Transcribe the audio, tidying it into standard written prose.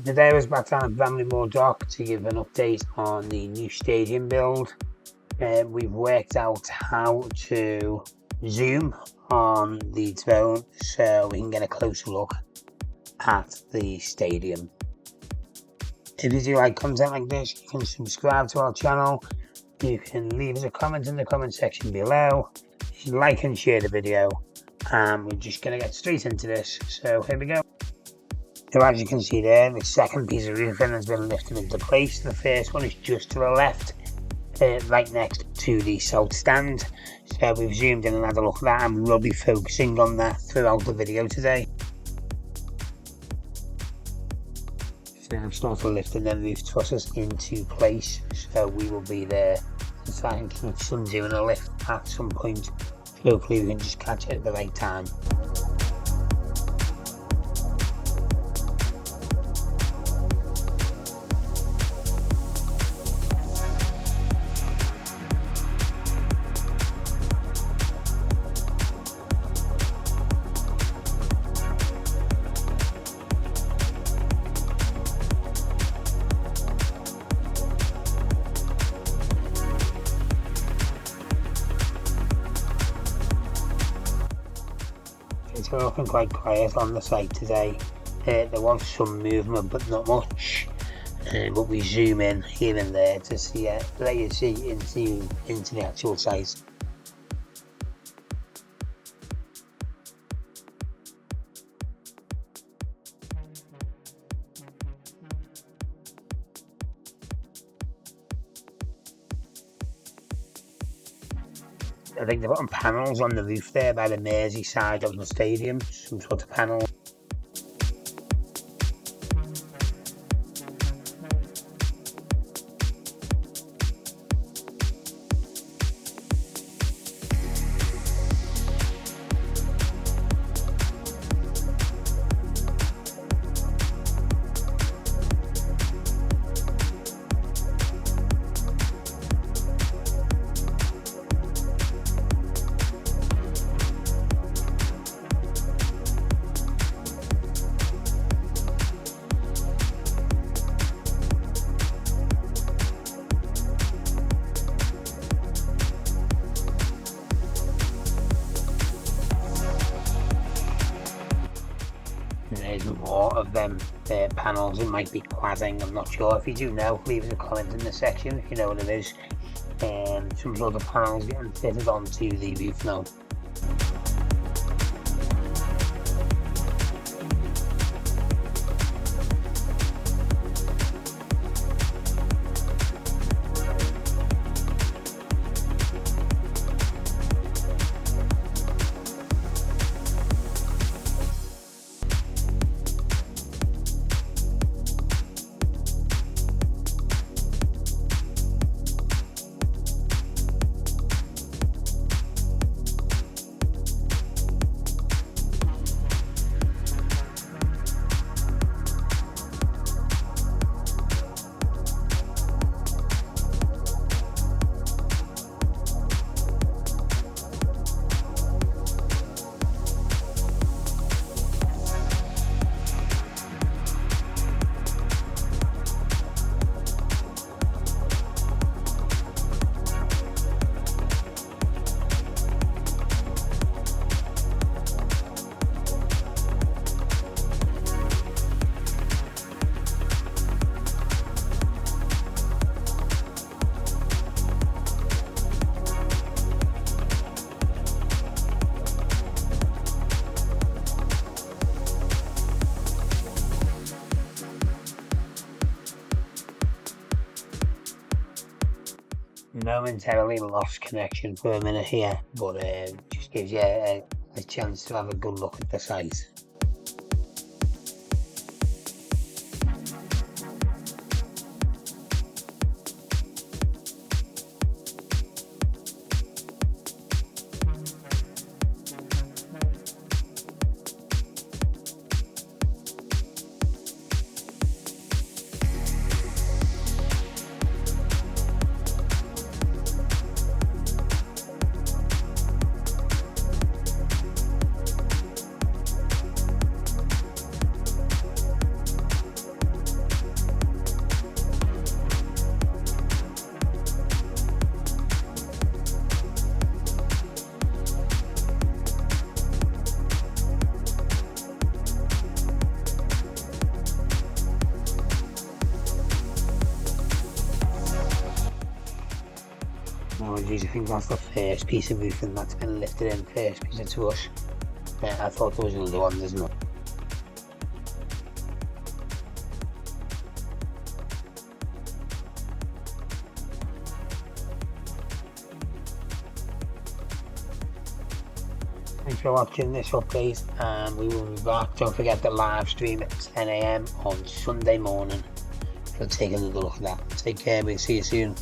Today I was back down at Bramley-moore dock to give an update on the new stadium build. We've worked out how to zoom on the drone so we can get a closer look at the stadium. If you do like content like this, you can subscribe to our channel. You can leave us a comment in the comment section below. You can like and share the video. And we're just going to get straight into this. So here we go. So as you can see there, the second piece of roofing has been lifted into place. The first one is just to the left, right next to the south stand. So we've zoomed in and had a look at that, and we'll be focusing on that throughout the video today. So I've started lifting the roof trusses into place, so we will be there to try and keep some doing a lift at some point. Hopefully we can just catch it at the right time. It's looking quite quiet on the site today. There was some movement but not much, but we zoom in here and there to see let you see into the actual site. I think they're putting panels on the roof there by the Mersey side of the stadium, some sort of panel. There's more of them panels. It might be cladding, I'm not sure. If you do know, leave us a comment in the section if you know what it is. Some sort of panels getting fitted onto the roof now. Momentarily lost connection for a minute here, but just gives you a chance to have a good look at the site. bodies. I think that's the first piece of roofing that's been lifted in, first piece of truss. I thought there was another one, there's not. Thanks for watching this update, and we will be back. Don't forget the live stream at 10 AM on Sunday morning. So take another look at that. Take care, we'll see you soon.